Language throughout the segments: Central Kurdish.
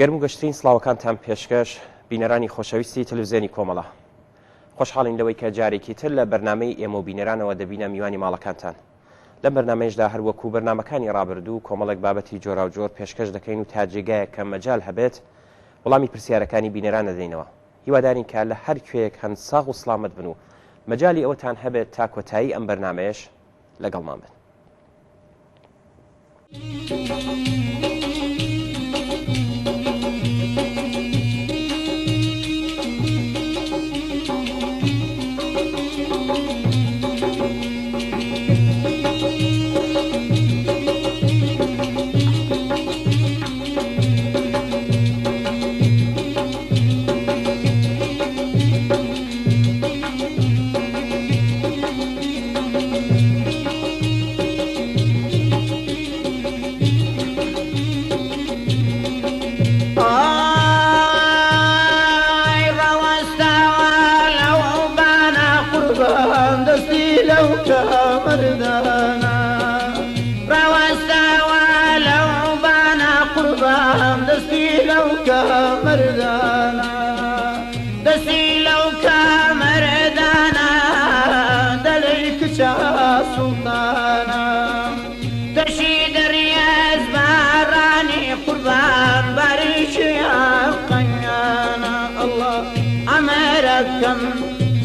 گەرم و گەشترین سڵاوەکانتان پێشکەش بینەرانی خۆشەویستی تەلەڤیزیۆنی کۆمەڵە. خۆشحاڵین لەوەی کە جارێکی تر لە بەرنامەی ئێمە و بینەرانەوە دەبینە میوانی ماڵەکانتان. لەم بەرنامەیەشدا هەروەکو بەرنامەکانی ڕابردوو کۆمەڵێک بابەتی جۆراوجۆر پێشکەش دەکەین و تا جێگایە کە مەجال هەبێت وەڵامی پرسیارەکانی بینەران دەدەینەوە. هیوادارین کە لە هەر کوێیەک هەند ساغ و سڵامەت بن و مەجالی ئەوەتان هەبێت تا کۆتایی ئەم بەرنامەیەش لەگەڵمان بن.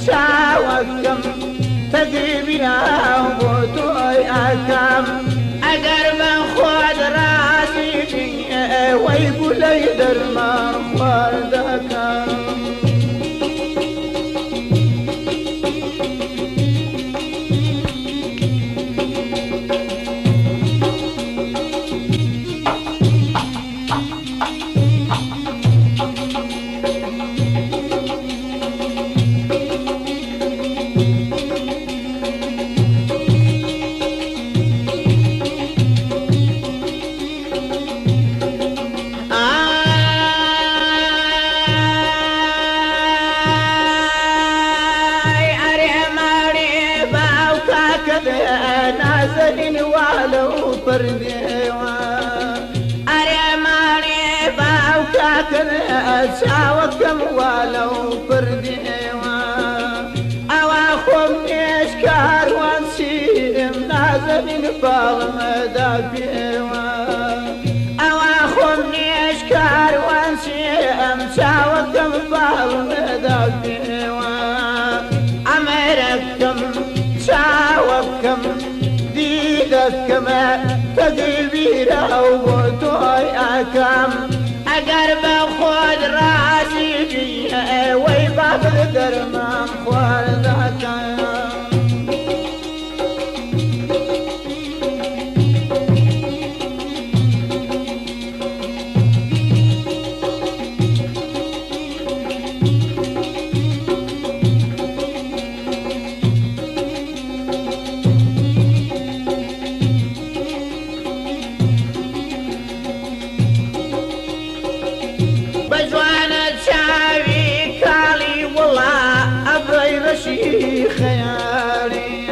شاوكم تجيبنا وبوتوي أكم أجر من خود راسي ويقول لي درمان خردكم شاوكم ولو فرديوا أواخم إشكار وانسيم نازل بالمدافيوا أواخم إشكار وانسيم شاوكم بالمدافيوا أمركم شاوكم ديدكم تقبيرا وبوتوي أكم أقرب خود راسي فيه ويباب درمان خوردك خيالي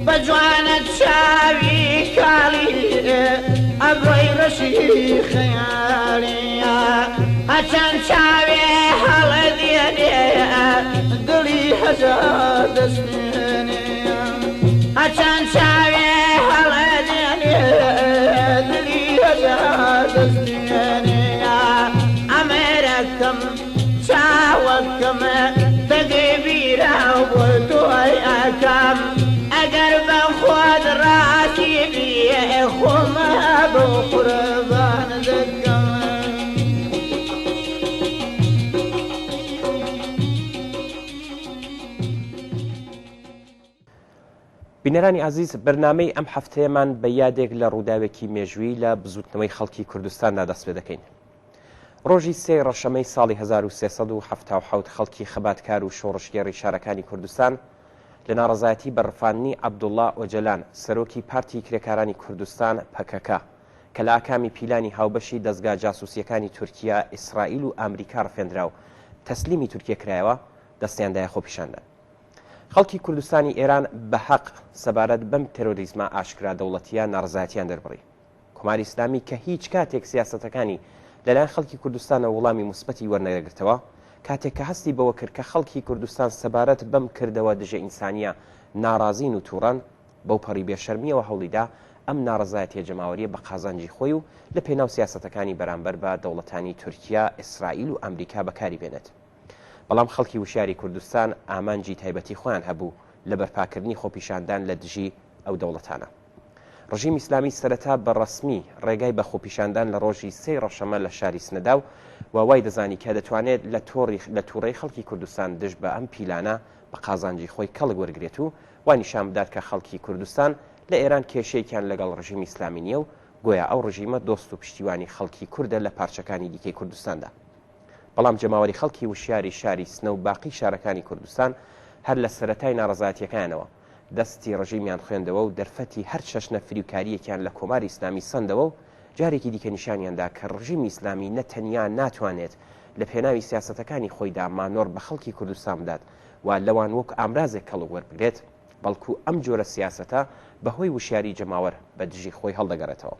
بجوانة شاوي كالي أبوي رشي خيالي عشان شاوي هالديني دلي حجاد سنيني عشان شاوي هالديني دلي حجاد سنيني أمركم شاوكم تقبيرا وبوتوي أكم أقرب خود راسي بيه خما بقربان ذكم بینەرانی عزیز بەرنامەی ئەم هەفتەیەمان بە یادێک لە ڕووداوێکی مێژووی لە بزوتنەوەی خەڵکی کوردستاندا دەست پێ دەکەین. ڕۆژی 3 ڕەشەمەی ساڵی 1377 خەڵکی خەباتکار و شۆڕشگێڕی شارەکانی کوردستان لە ناڕەزایەتی بەڕفاندنی عەبدوڵڵا ئۆجەلان سەرۆکی پارتی کرێکارانی کوردستان پەکەکە کە لە ئاکامی پیلانی هاوبەشی دەستگا جاسوسیەکانی تورکیا، ئیسرائیل و ئەمریکا ڕفێنرا و تەسلیمی تورکیە کرایەوە دەستیاندایە خۆپیشاندان. خەڵکی کوردستانی ئێران بە حەق سەبارەت بەم تێرۆریزمە ئاشکرا دەوڵەتیە ناڕزایەتیان دەربڕی. کۆماری ئیسلامی کە هیچ کاتێک سیاسەتەکانی لەلایەن خەڵکی کوردستانە وەڵامی موسبەتی وەرنەگرتەوە کاتێک کە هەستی بەوە کرد کە خەڵکی کوردستان سەبارەت بەم کردەوە دژە ئینسانیە ناڕازین و تووڕەن بەو پەڕی بێشەرمیەوە هەوڵیدا ئەم ناڕزایەتیە جەماوەریە بە قازانجی خۆی و لە پێناو سیاسەتەکانی بەرامبەر بە دەوڵەتانی تورکیا، ئیسرائیل و ئەمریکا بەکاری بێنێت. بەڵام خەڵکی وشیاری کوردستان ئامانجی تایبەتی خۆیان هەبوو لە بەرپاکردنی خۆپیشاندان لە دژی ئەو دەوڵەتانە. ڕژیم ئیسلامی سەرەتا بە ڕەسمی ڕێگای بە خۆپیشاندان لە ڕۆژی 3 ڕەشەمە لە شاری سنەدا و وای دەزانی کە دەتوانێت لە تووڕەی خەڵکی کوردستان دژ بە ئەم پیلانە بە قازانجی خۆی کەڵک وەرگێت و وای نیشان بدات کە خەڵکی کوردستان لە ئێران کێشەیەکیان لەگەڵ ڕژیم ئیسلامی نییە و گویا ئەو ڕژیمە دۆست و پشتیوانی خەڵکی کوردە لە پارچەکانی دیکەی کوردستاندا. بەڵام جەماوەری خەڵکی وشیاری شاری سنە و باقی شارەکانی کوردستان هەر لە سەرەتای ناڕەزایەتیەکانەوە دەستی ڕژیمیان خوێندەوە و دەرفەتی هەر چەشنە فریوکاریەکیان لە کۆماری ئیسلامی سندەوە و جارێکی دیکە نیشانیاندا کە ڕژیمی ئیسلامی نەتەنیا ناتوانێت لە پێناوی سیاسەتەکانی خۆیدا مانۆر بە خەڵکی کوردستان بدات و لەوان وەک ئامرازێک کەڵک وەربگرێت، بەڵکو ئەم جۆرە سیاسەتە بەهۆی وشیاری جەماوەر بە دژی خۆی هەڵدەگەڕێتەوە.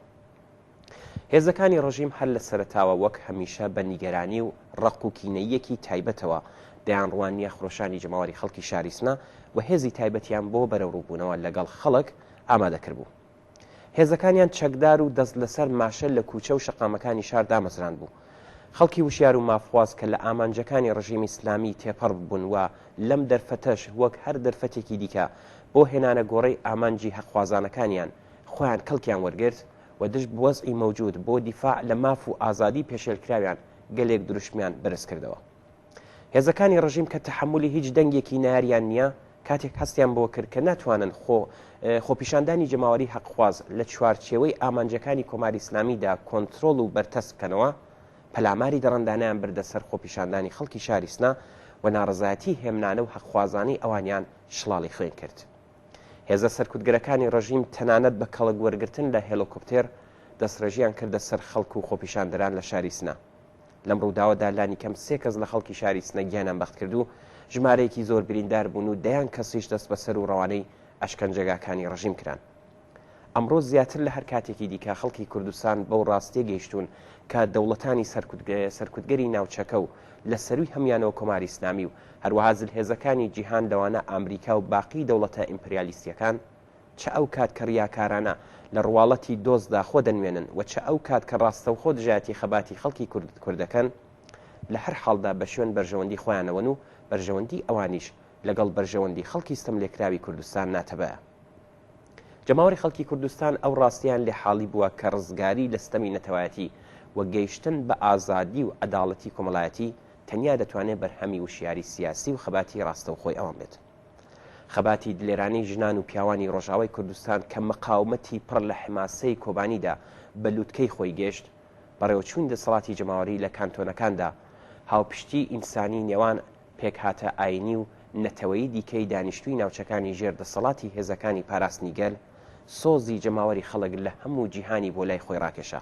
هێزەکانی ڕژیم هەر لە سەرەتاوە وەک هەمیشە بە نیگەرانی و ڕق و کینەیەکی تایبەتەوە دەیان ڕوانیە خۆشانی جەماوەری خەڵکی شاری سنە و هێزی تایبەتیان بۆ بەرەوڕووبوونەوە لەگەڵ خەڵک ئامادەکردبوو. هێزەکانیان چەکدار و دەست لەسەر ماشە لە کوچە و شەقامەکانی شار دامەزران بوو. خەڵکی وشیار و مافواز کە لە ئامانجەکانی ڕژیمی ئیسلامی تێپەڕ بوون و لەم دەرفەتەش وەک هەر دەرفەتێکی دیکە بۆ هێنانە گۆڕەی ئامانجی حەقوازانەکانیان خۆیان کەڵکیان وەرگرت و دژ بوەزئی مەوجود بۆ دیفاع لە ماف و ئازادی پێشێلکراویان گەلێک دروشمیان بەرز کردەوە. هێزەکانی ڕژیم کە تەحملی هیچ دەنگێکی ناریان نییە کاتێک هەستیان بۆ کرد کە ناتوانن خۆپیشاندانی جەماوەری حەقخواز لە چوارچێوەی ئامانجەکانی کۆماری ئیسلامیدا کۆنتترۆل و بەرتەس بکەنەوە، پەلاماری دەڕەندانیان بردەسەر خۆپیشاندانی خەڵکی شاری سنە و ناڕزایەتی هێمنانە و حەقخوازانی ئەوانیان شڵاڵی خوێن کرد. هێزە سەرکوتگەرەکانی ڕژیم تەنانەت بە کەڵک وەرگرتن لە هێلۆکۆپتێر دەستڕێژیان کردە سەر خەڵک و خۆپیشاندەران لە شاری سنە. لەم ڕووداوەدا لانی کەم 3 کەس لە خەڵکی شاری سنە گیانیان بەخت کرد و ژمارەیەکی زۆر بریندار بوون و دەیان کەسیش دەست بەسەر و ڕەوانەی ئەشکەنجەگاکانی ڕژیم کران. ئەمڕۆ زیاتر لە هەر کاتێکی دیکە خەڵکی کوردستان بەو ڕاستیە گەیشتون کە دەوڵەتانی سەرکوتگەری ناوچەکە و لە سەروی هەمیانەوە کۆماری ئیسلامی و هەروەها زلهێزەکانی جیهان لەوانە ئەمریکا و باقی دەوڵەتە ئیمپریالیستیەکان چە ئەو کات کە ڕیاکارانە لە ڕواڵەتی دۆزدا خۆ دەنوێنن و چە ئەو کات کە ڕاستەوخۆ دژایەتی خەباتی خەڵکی کوردەکەن لە هەر حاڵدا بە شوێن بەرژەوەندی خۆیانەوەن و بەرژەوەندی ئەوانیش لەگەڵ بەرژەوەندی خەڵکی ستەم لێکراوی کوردستان ناتەبەیە. جەماوەری خەڵکی کوردستان ئەو ڕاستیان لێ حاڵی بووە کە ڕزگاری لە ستەمی نەتەوایەتی و گەیشتن بە ئازادی و عەداڵەتی کۆمەڵایەتی تەنیا دەتوانێت بەرهەمی وشیاری سیاسی و خەباتی ڕاستەوخۆی ئەوان بێت. خەباتی دلێرانی ژنان و پیاوانی ڕۆژاوای کوردستان کە مەقاومەتی پڕ لە حماسەی کۆبانیدا بە لووتکەی خۆی گەشت بەڕێوەچوون دەسەڵاتی جەماوەری لە کانتۆنەکاندا هاوپشتی ئینسانی نێوان پێکهاتە ئاینی و نەتەوەی دیکەی دانیشتووی ناوچەکانی ژێر دەسەڵاتی هێزەکانی پاراستنیگەل سۆزی جەماوەری خەڵک لە هەموو جیهانی بۆ لای خۆی ڕاکێشا.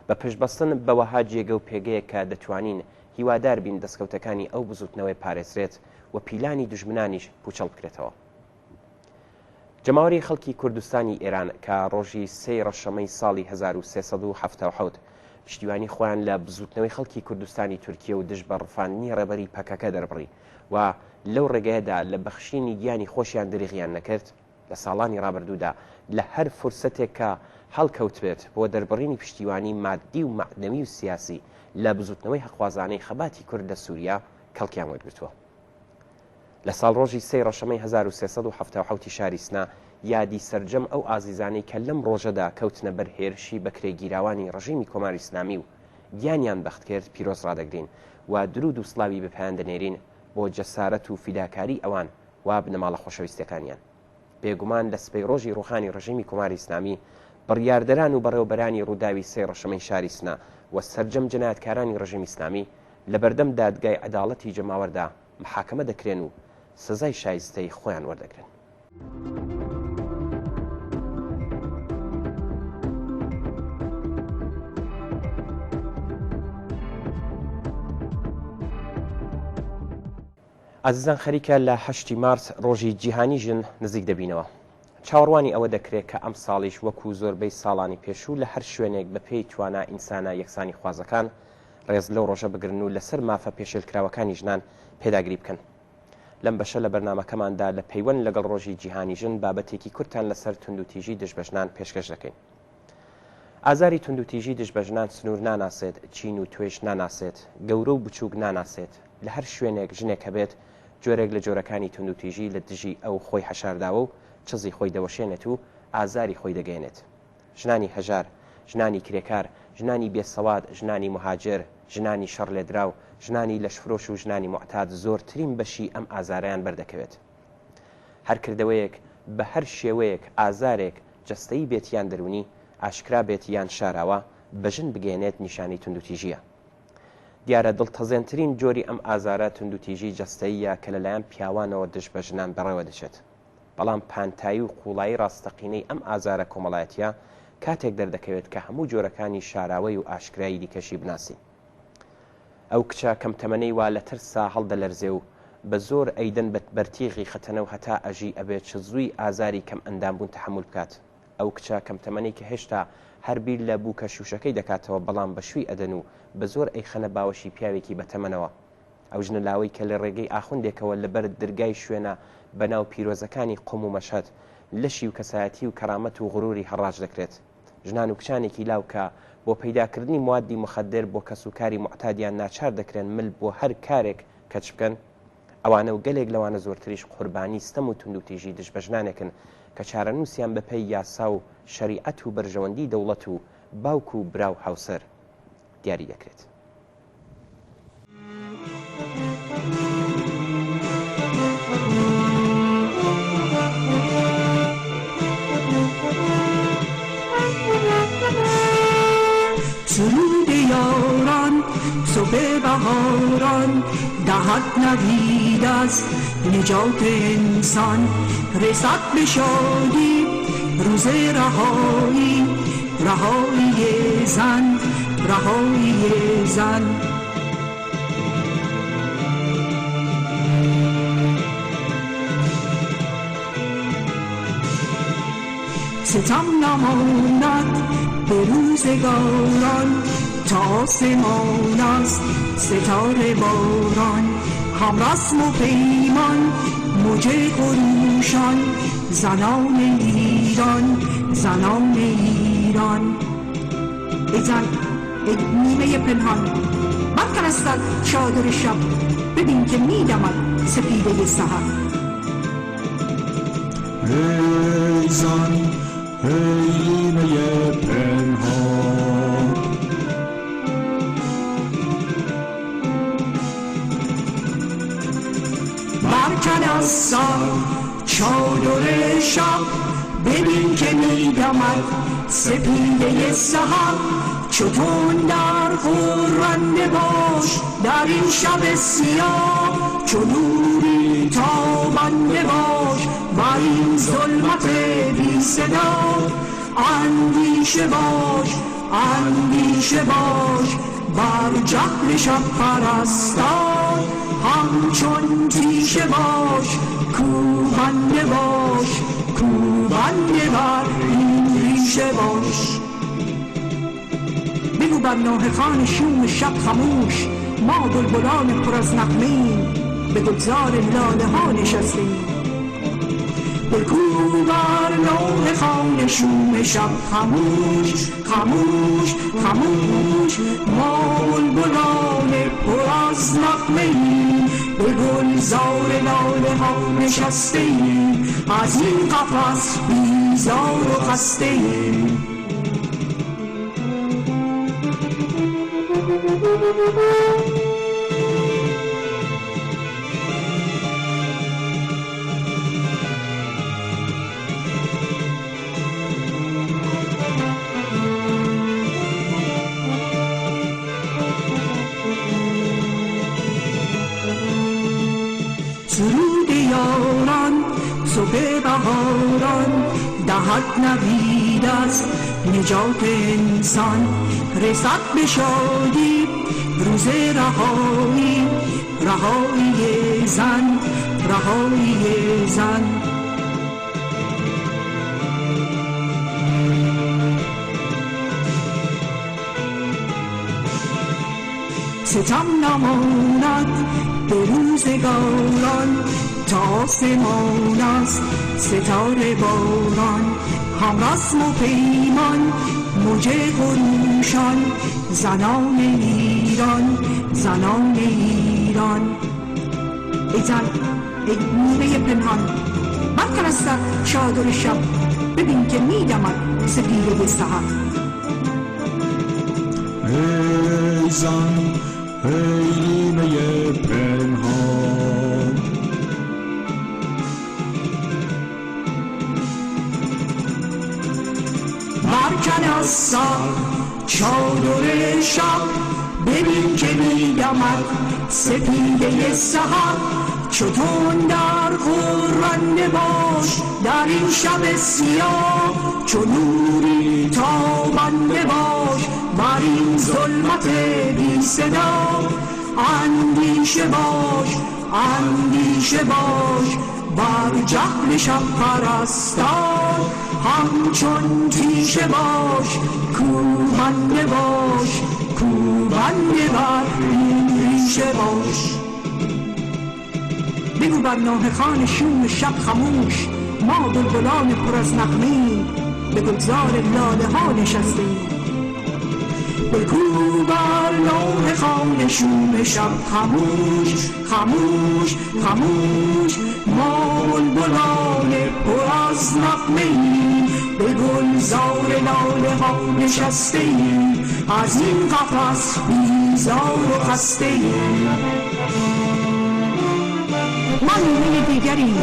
بە پشتبەستن بەوەها جێگە و پێگەیە کە دەتوانین هیوادار بین دەستکەوتەکانی ئەو بزوتنەوەی پارێزرێت و پیلانی دژمنانیش پوچەڵ بکرێتەوە. جەماوەری خەڵکی کوردستانی ئێران کە ڕۆژی 3 ڕەشەمەی ساڵی 1377 پشتیوانی خۆیان لە بزوتنەوەی خەڵکی کوردستانی تورکیە و دژ بە ڕفاندنی ڕێبەری پەکەکە دەربڕی و لەو ڕێگەیەدا لە بەخشینی گیانی خۆشیان دریغیان نەکرد، لە ساڵانی ڕابردوودا لە هەر فرسەتێک کە هەڵکەوت بێت بۆ دەربڕینی پشتیوانی مادی و معنەوی و سیاسی لە بزوتنەوەی حەقوازانەی خەباتی کورد لە سووریا کەڵکیان وەرگرتووە. لە ساڵڕۆژی 3 ڕەشەمەی 1377 شاری سنە یادی سەرجەم ئەو ئازیزانەی کە لەم ڕۆژەدا کەوتنە بەر هێرشی بەکرێگیراوانی ڕژیمی کۆماری ئیسلامی و گیانیان بەخت کرد پیرۆز ڕادەگرین و درود و سڵاوی بەپایان دەنێرین بۆ جەسارەت و فیداکاری ئەوان و بنەماڵە خۆشەویستەکانیان. بێگومان لە سبەی ڕۆژی ڕوخانی ڕژیمی کۆماری ئیسلامی بڕیاردەران و بەڕێوەبەرانی ڕووداوی 3 ڕەشەمەی شاری سنە و سەرجەم جەنایەتکارانی ڕژیمی ئیسلامی لە بەردەم دادگای عەداڵەتی جەماوەردا محاکەمە دەکرێن و سزای شایستەی خۆیان وەردەگرن. ئازیزان خەریکە لە 8 مارس ڕۆژی جیهانی ژن نزیک دەبینەوە. چاوەڕوانی ئەوە دەکرێت کە ئەم ساڵیش وەکو زۆربەی ساڵانی پێشوو لە هەر شوێنێک بە پێی توانە ئینسانە یەکسانی خوازەکان ڕێز لەو ڕۆژە بگرن و لەسەر مافە پێشێلکراوەکانی ژنان پێداگری بکەن. لەم بەشە لە بەرنامەکەماندا لە پەیوەند لەگەڵ ڕۆژی جیهانی ژن بابەتێکی کورتان لەسەر توندوتیژی دژبەژنان پێشکەش دەکەین. ئازاری توندوتیژی دژبەژنان سنوور ناناسێت، چین و توێش ناناسێت، گەورە و بچووک ناناسێت. لە هەر شوێنێک ژنێک هەبێت جۆرێک لە جۆرەکانی توندوتیژی لە دژی ئەو خۆی حەشارداوە و چزی خۆی دەوەشێنێت و ئازاری خۆی دەگەێنێت. ژنانی هەژار، ژنانی کرێکار، ژنانی بێسەواد، ژنانی مهاجر، ژنانی شەڕ لێدراو، ژنانی لەشفرۆش و ژنانی معتاد زۆرترین بەشی ئەم ئازارەیان بەردەکەوێت. هەر کردەوەیەک بە هەر شێوەیەک ئازارێک جەستەیی بێتیان دەرونی ئاشکرا بێتیان شاراوە بە ژن بگەێنێت نیشانی توندوتیژیە. دیارە دڵتەزێنترین جۆری ئەم ئازارە توندوتیژی جەستەییە کە لەلایەن پیاوانەوە دژ بە ژنان بەڕێوە دەچێت. بەڵام پانتایی و قوڵایی ڕاستەقینەی ئەم ئازارە کۆمەڵایەتیە کاتێک دەردەکەوێت کە هەموو جۆرەکانی شاراوەی و ئاشکرایی دیکەشی بناسی. ئەو کچە کەم تەمەنەی وا لە ترسا هەڵدەلەرزێ و بە زۆر ئەیدەن بەرتیغی خەتەنە و هەتا ئەژی ئەبێت چ زووی ئازاری کەم ئەندامبوون تەحمل بکات. ئەو کچە کەم تەمەنەی کە هێشتا هەربیر لە بووکە شوشەکەی دەکاتەوە بەڵام بەشوی ئەدەن و بە زۆر ئەیخەنە باوەشی پیاوێکی بەتەمەنەوە. ئەو ژنە لاوەی کە لە ڕێگەی ئاخوندێکەوە لەبەر دەرگای شوێنە بەناو پیرۆزەکانی قوم و مەشهەد لەشی و کەسایەتی و کەرامەت و غروری هەڕاج دەکرێت. ژنان و کچانێکی لاو کە بۆ پەیداکردنی موادی مخدر بۆ کەسوکاری معتادیان ناچار دەکرێن مل بۆ هەر کارێک کەچ بکەن، ئەوانە و گەلێک لەوانە زۆرتریش قوربانی ستەم و توندوتیژی دژبەژنانێکن کە چارەنووسیان بەپێی یاسا و شەریعەت و بەرژەوەندی دەوڵەت و باوک و براو هاوسەر دیاری دەکرێت. سرود یاران صبح بهاران دهد نوید از نجات انسان، رسد به شادی روز رهایی، رهایی زن، رهایی زن. ستم نماند به روزگاران تا آسمان است ستاره باران، هم رسم و پیمان موج خروشان، زنان ایران، زنان ایران. ای زن، ای نیمه پنهان، برکن از چادر شب، ببین که میدمد سپیده سحر. ای زن، ای نیمه پنهان، برکن از سر چادر شب، ببین که میدمد سپیده سحر. چطور در خورنده باش در این شب سیاه، چو نوری تابنده باش بر این ظلمت بی صدا. اندیشه باش، اندیشه باش بر جهل شب پرستان، همچون تیشه باش کوبنده باش، کوبنده بر این ریشه باش. بگو بر نوحه خان شوم شب خموش، ما بلبلان پر از نغمه‌ایم به گلزار لاله ها نشستیم. بگو بر نوحه خان شوم شب خموش، خموش، خموش، ما بلبلان پر از نغمه‌ایم به گلزار لاله ها نشستیم. از این قفس بیزار و خسته‌ایم. سرود یاران صبح بهاران دهد نوید از نجات انسان، رسد به شادی روز رهایی، رهایی زن، رهایی زن. ستم نماند به روزگاران تا آسمان است ستاره باران هم رسم و پیمان موجه خروشان زنان ایران زنان ایران ای زن ای میوه پنهان برکن از سر چادر شب ببین که میدمد سپیده سحر ای زن ای نیمه پنهان برکن از سر چادر شب ببین که میدمد سپیده سحر چطور در غرنده باش در این شب سیاه چو نوری تابنده باش بر این ظلمت بی صدا اندیشه باش اندیشه باش بر جهل شب پرستان همچون تیشه باش کوبنده باش کوبنده بر این ریشه باش بگو بر ناحه خوان شوم شب خموش ما بلبلان پر از نغمه به گلزار لاله ها نشستیم بگو بر ناحه خوان شوم شب خموش خموش خموش ما بلبلان پر از نغمه به گلزار لاله ها نشستیم از این قفس بیزار و خسته ما نیمه دیگریم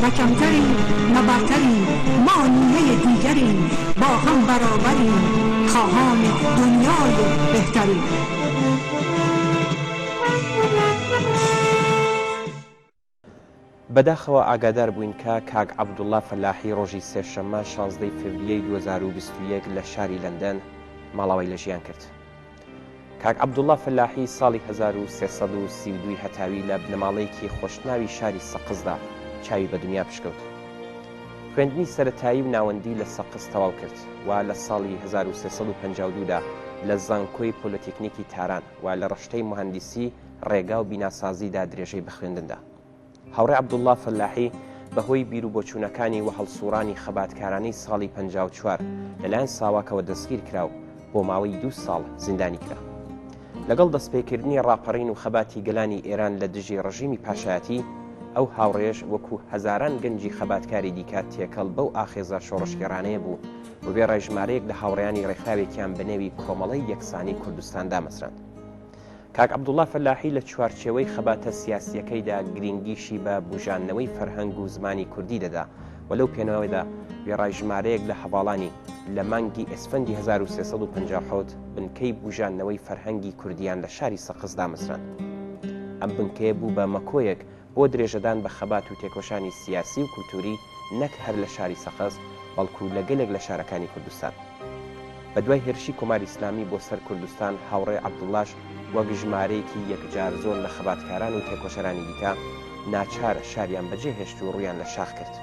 نه کمتریم نه برتریم ما نیمه دیگریم با هم برابریم خواهان دنیای بهتریم بەداخەوە ئاگادار بووین کە کاک عەبدوڵڵا فەلاحی ڕۆژی سێشەممە 16 فێڤریەی 2021 لە شاری لەندەن ماڵاوی لە ژیان کرد. کاک عەبدوڵڵا فەلاحی ساڵی 1332 هەتاوی لە بنەماڵەیەکی خۆشناوی شاری سەقزدا چاوی بە دنیا پشکەوت. خوێندنی سەرەتایی و ناوەندی لە سەقز تەواو کرد و لە ساڵی 1352دا لە زانکۆی پۆلۆتێکنیکی تاران و لە ڕشتەی موهەندیسی ڕێگا و بیناسازیدا درێژەی بخوێندندا. هاوڕێ عەبدوڵڵا فەلاحی بەهۆی بیر و بۆچوونەکانی و هەڵسوڕانی خەباتکارانەی ساڵی 54 لەلایەن ساواکەوە دەستگیر کرا و بۆ ماوەی 2 ساڵ زیندانی کرا. لەگەڵ دەستپێکردنی ڕاپەڕین و خەباتی گەلانی ئێران لە دژی ڕژیمی پاشایەتی ئەو هاوڕێژ وەکو هەزاران گەنجی خەباتکاری دیکات تێکەڵ بەو ئاخێزە شۆڕشگەرانەیە بوو و بێ ڕێژمارەیەک لە هاوڕێیانی ڕێکخراوێکیان بەنێوی کۆمەڵەی یەکسانی کوردستاندا مەسرند. کاک عەبدوڵڵا فەلاحی لە چوارچێوەی خەباتە سیاسیەکەیدا گرنگیشی بە بوژانەوەی فەرهەنگ و زمانی کوردی دەدا و لەو پێنەوەیدا بێڕێژمارەیەک لە هەواڵانی لە مانگی ئەسفەندی 1357 بنکەی بوژانەوەی فەرهەنگی کوردیان لە شاری سەقزدا مەسرند. ئەم بنکەیە بوو بە مەکۆیەک بۆ درێژەدان بە خەبات و تێکۆشانی سیاسی و کولتوری نەک هەر لە شاری سەقز بەڵکو لە گەلێک لە شارەکانی کوردستان. بە دوای هێرشی کۆماری ئیسلامی بۆ سەر کوردستان هاوڕێ عەبدوڵڵاش وەک ژمارەیەکی یەکجار زۆر لە خەباتکاران و تێکۆشەرانی دیکە ناچار شاریان بەجێهێشت و ڕوویان لە شاخ کرد.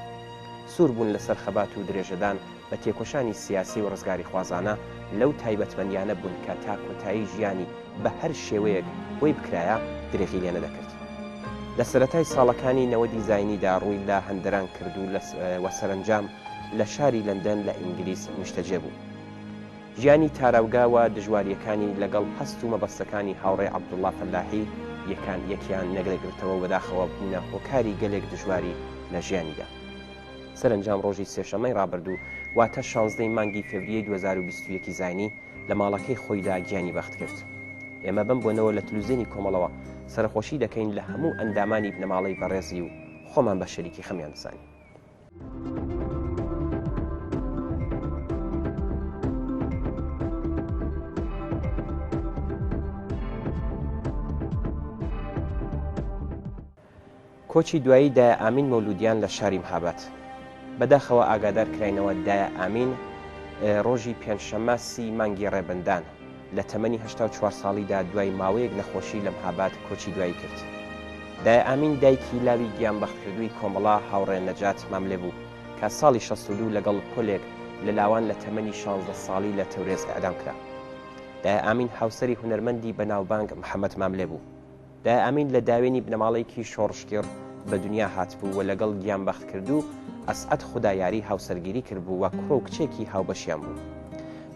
سوور بوون لەسەر خەبات و درێژەدان بە تێکۆشانی سیاسی و ڕزگاری خوازانە لەو تایبەتمەندیانە بوون کە تا کۆتایی ژیانی بە هەر شێوەیەک بۆی بکرایە درێغی لێ نەدەکرد. لە سەرەتای ساڵەکانی نەوە دیزاینیدا ڕووی لە هەندەران کرد و سەرنجام لە شاری لەندەن لە ئینگلیس نیشتەجێ بوو. ژیانی تاراوگاوە دژواریەکانی لەگەڵ هەست و مەبەستەکانی هاوڕێ عەبدوڵڵا فەلاحی یەکیان نەگرێگرتەوە بەداخەوە بوونە هۆکاری گەلێک دژواری لە ژیانیدا. سەرنجام ڕۆژی سێشەمەی ڕابردوو واتە 16 مانگی فێڤریەی 2021 زاینی لە ماڵەکەی خۆیدا گیانی بەخت کرد. ئێمە بم بۆنەوە لە تلوزیۆنی کۆمەڵەوە سەرخۆشی دەکەین لە هەموو ئەندامانی بنەماڵەی بەڕێزی و خۆمان بە شەریکی خەمیان دەزانین. کۆچی دوایی دایە ئامین مەولودیان لە شاری مەهاباد. بەداخەوە ئاگادار کراینەوە دایە ئامین ڕۆژی پێنجشەممە 30 مانگی ڕێبندان لە تەمەنی 84 ساڵیدا دوای ماوەیەک نەخۆشی لە مەهاباد کۆچی دوایی کرد. دایە ئامین دایکی لاوی گیانبەختکردووی کۆمەڵا هاوڕێ نەجات ماملێ بوو کە ساڵی 62 لەگەڵ پۆلێک لە لاوان لە تەمەنی 16 ساڵی لە تەورێز ئەعدام کرا. دای ئامین هاوسەری هونەرمەندی بەناوبانگ محەممەد ماملێ بوو. دای ئامین لە داوێنی بنەماڵەیەکی شۆڕشتێڕ بە دنیا هاتبوو و لەگەڵ گیانبەخت کرد و ئەسعەد خودایاری هاوسەرگیری کردبوو وە کوڕ و کچێکی هاوبەشیان بوو.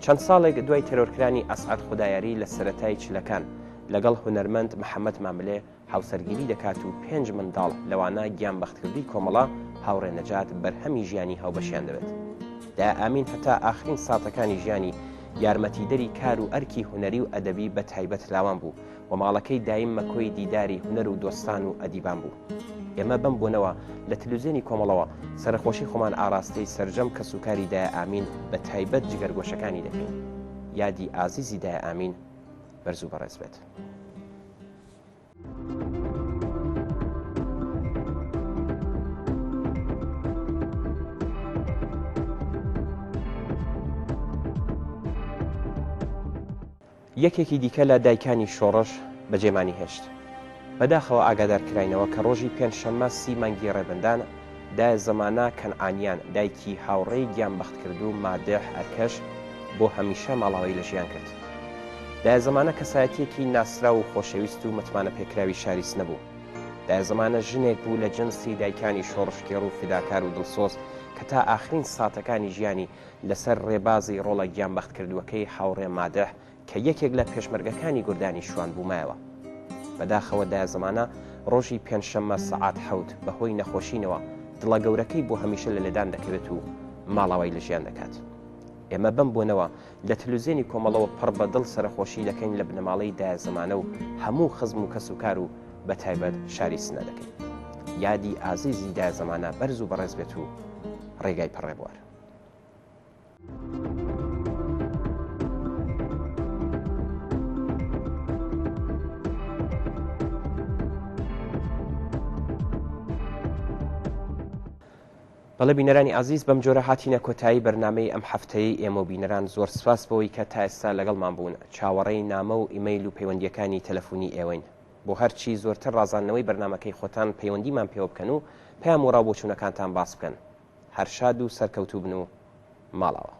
چەند ساڵێک دوای تەرۆرکرانی ئەسعەد خودایاری لە سەرەتای چلەکان لەگەڵ هونەرمەند محەممەد ماملێ هاوسەرگیری دەکات و 5 منداڵ لەوانە گیانبەختکردی کۆمەڵا هاوڕێ نەجات بەرهەمی ژیانی هاوبەشیان دەبێت. دای ئامین هەتا ئاخرین ساتەکانی ژیانی یارمەتیدەری کار و ئەرکی هوەری و ئەدەبی بە تایبەت لاوان بوو و ماڵەکەی دایم مەکۆی دیداری هوەر و دۆستان و ئەدیبان بوو. ئێمە بەم بوونەوە لە تەلەڤیزیۆنی کۆمەڵەوە سەرخۆشی خۆمان ئاراستەی سەرجەم کە سوکاری دای ئامین بە تایبەت جگەرگۆشەکانی دەکەین. یادی ئازیزی دای ئامین بەرز و بەڕێز بێت. یەکێکی دیکە لە دایکانی شۆڕش بەجێمانی هێشت. بەداخەوە ئاگادارکراینەوە کە ڕۆژی پێنجشەممە 30 مانگی ڕێبندان دای زەمانە کەنعانیان دایکی هاوڕێی گیانبەخت کرد و مادێح ئەرکەش بۆ هەمیشە ماڵاوی لە ژیان کرد. دای زەمانە کەسایەتیەکی ناسرا و خۆشەویست و متمانە پێکراوی شاریس نەبوو. دای زەمانە ژنێک بوو لە جنسی دایکانی شۆڕشکێڕ و فیداکار و دڵسۆز کە تا ئاخرین ساتەکانی ژیانی لەسەر ڕێبازی ڕۆڵە گیانبەخت کردووەکەی هاوڕێ مادێح کە یەکێک لە پێشمەرگەکانی گوردانی شوان بوومایەوە. بەداخەوە دای زەمانە ڕۆژی پێنجشەممە سەعات 7 بەهۆی نەخۆشینەوە دڵە گەورەکەی بۆ هەمیشە لە لێدان دەکەوێت و ماڵاوای لە ژیان دەکات. ئێمە بەم بوونەوە لە تەلەڤیزیۆنی کۆمەڵەوە پڕ بە دڵ سەرخۆشی دەکەین لە بنەماڵەی دای زەمانە و هەموو خزم و کەس و کار و بە تایبەت شاری سنە دەکەین. یادی ئازیزی دای زەمانە بەرز و بەڕێز بێت و ڕێگای پەڕێبوار. بەڵێ بینەرانی ئازیز بەم جۆرە هاتینە کۆتایی بەرنامەی ئەم هەفتەیە ئێمە و بینەران زۆر سپاس بەوەی کە تا ئێستا لەگەڵمان بوون. چاوەڕێی نامە و ئیمەیل و پەیوەندیەکانی تەلەفۆنی ئێوەین. بۆ هەرچی زۆرتر ڕازاندنەوەی بەرنامەکەی خۆتان پەیوەندیمان پێوە بکەن و پێیان و ڕاوبۆچوونەکانتان باس بکەن. هەر شاد و سەرکەوتوو بن و ماڵەوە.